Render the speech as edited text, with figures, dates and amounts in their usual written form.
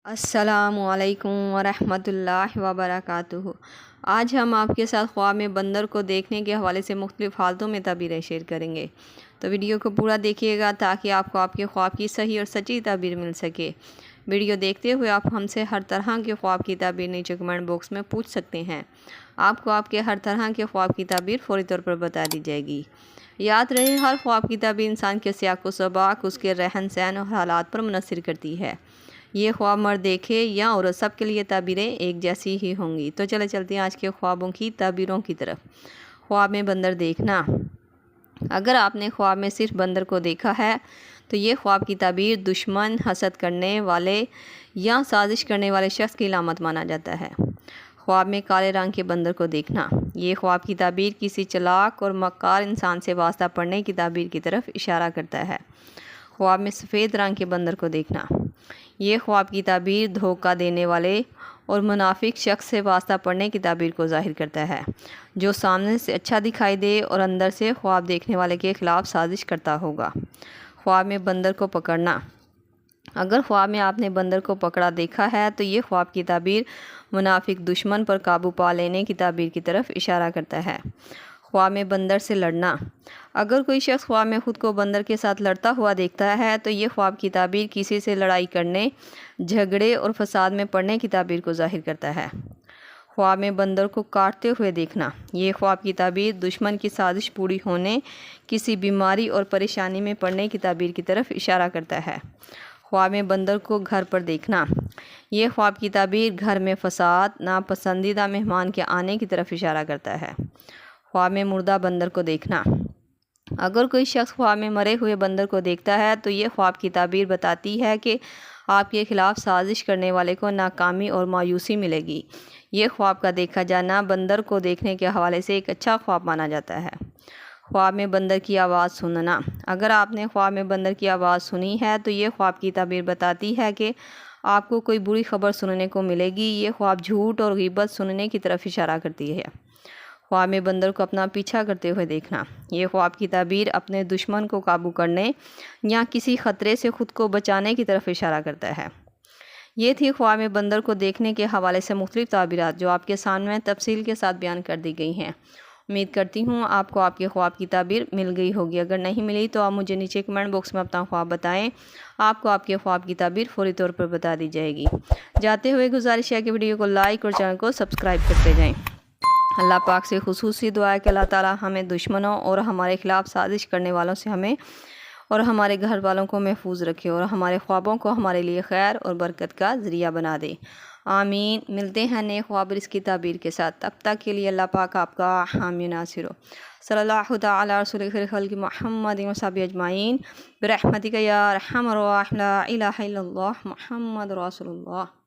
السلام علیکم ورحمۃ اللہ وبرکاتہ۔ آج ہم آپ کے ساتھ خواب میں بندر کو دیکھنے کے حوالے سے مختلف حالتوں میں تعبیریں شیئر کریں گے، تو ویڈیو کو پورا دیکھیے گا تاکہ آپ کو آپ کے خواب کی صحیح اور سچی تعبیر مل سکے۔ ویڈیو دیکھتے ہوئے آپ ہم سے ہر طرح کے خواب کی تعبیر نیچے کمنٹ باکس میں پوچھ سکتے ہیں۔ آپ کو آپ کے ہر طرح کے خواب کی تعبیر فوری طور پر بتا دی جائے گی۔ یاد رہے، ہر خواب کی تعبیر انسان کے سیاق و سباق، اس کے رہن سہن اور حالات پر منحصر کرتی ہے۔ یہ خواب مرد دیکھے یا عورت، سب کے لیے تعبیریں ایک جیسی ہی ہوں گی۔ تو چلتے ہیں آج کے خوابوں کی تعبیروں کی طرف۔ خواب میں بندر دیکھنا۔ اگر آپ نے خواب میں صرف بندر کو دیکھا ہے تو یہ خواب کی تعبیر دشمن، حسد کرنے والے یا سازش کرنے والے شخص کی علامت مانا جاتا ہے۔ خواب میں کالے رنگ کے بندر کو دیکھنا۔ یہ خواب کی تعبیر کسی چلاک اور مکار انسان سے واسطہ پڑنے کی تعبیر کی طرف اشارہ کرتا ہے۔ خواب میں سفید رنگ کے بندر کو دیکھنا۔ یہ خواب کی تعبیر دھوکہ دینے والے اور منافق شخص سے واسطہ پڑنے کی تعبیر کو ظاہر کرتا ہے، جو سامنے سے اچھا دکھائی دے اور اندر سے خواب دیکھنے والے کے خلاف سازش کرتا ہوگا۔ خواب میں بندر کو پکڑنا۔ اگر خواب میں آپ نے بندر کو پکڑا دیکھا ہے تو یہ خواب کی تعبیر منافق دشمن پر قابو پا لینے کی تعبیر کی طرف اشارہ کرتا ہے۔ خواب میں بندر سے لڑنا۔ اگر کوئی شخص خواب میں خود کو بندر کے ساتھ لڑتا ہوا دیکھتا ہے تو یہ خواب کی تعبیر کسی سے لڑائی کرنے، جھگڑے اور فساد میں پڑنے کی تعبیر کو ظاہر کرتا ہے۔ خواب میں بندر کو کاٹتے ہوئے دیکھنا۔ یہ خواب کی تعبیر دشمن کی سازش پوری ہونے، کسی بیماری اور پریشانی میں پڑنے کی تعبیر کی طرف اشارہ کرتا ہے۔ خواب میں بندر کو گھر پر دیکھنا۔ یہ خواب کی تعبیر گھر میں فساد، ناپسندیدہ مہمان کے آنے کی طرف اشارہ کرتا ہے۔ خواب میں مردہ بندر کو دیکھنا۔ اگر کوئی شخص خواب میں مرے ہوئے بندر کو دیکھتا ہے تو یہ خواب کی تعبیر بتاتی ہے کہ آپ کے خلاف سازش کرنے والے کو ناکامی اور مایوسی ملے گی۔ یہ خواب کا دیکھا جانا بندر کو دیکھنے کے حوالے سے ایک اچھا خواب مانا جاتا ہے۔ خواب میں بندر کی آواز سننا۔ اگر آپ نے خواب میں بندر کی آواز سنی ہے تو یہ خواب کی تعبیر بتاتی ہے کہ آپ کو کوئی بری خبر سننے کو ملے گی۔ یہ خواب جھوٹ اور غیبت سننے کی طرف اشارہ کرتی ہے۔ خواب میں بندر کو اپنا پیچھا کرتے ہوئے دیکھنا۔ یہ خواب کی تعبیر اپنے دشمن کو قابو کرنے یا کسی خطرے سے خود کو بچانے کی طرف اشارہ کرتا ہے۔ یہ تھی خواب میں بندر کو دیکھنے کے حوالے سے مختلف تعبیرات جو آپ کے سامنے تفصیل کے ساتھ بیان کر دی گئی ہیں۔ امید کرتی ہوں آپ کو آپ کے خواب کی تعبیر مل گئی ہوگی۔ اگر نہیں ملی تو آپ مجھے نیچے کمنٹ باکس میں اپنا خواب بتائیں، آپ کو آپ کے خواب کی تعبیر فوری طور پر بتا دی جائے گی۔ جاتے ہوئے گزارش ہے کہ ویڈیو کو لائک اور چینل کو سبسکرائب کرتے جائیں۔ اللہ پاک سے خصوصی دعا ہے کہ اللہ تعالیٰ ہمیں دشمنوں اور ہمارے خلاف سازش کرنے والوں سے ہمیں اور ہمارے گھر والوں کو محفوظ رکھے اور ہمارے خوابوں کو ہمارے لیے خیر اور برکت کا ذریعہ بنا دے۔ آمین۔ ملتے ہیں نئے خواب اور اس کی تعبیر کے ساتھ، تب تک کے لیے اللہ پاک آپ کا حامی ناصر ہو۔ صلی اللہ تعالیٰ رسول خیر خلق محمد و صحبہ اجمعین برحمتک یا ارحم الراحمین، لا الہ الا اللہ محمد رسول اللہ۔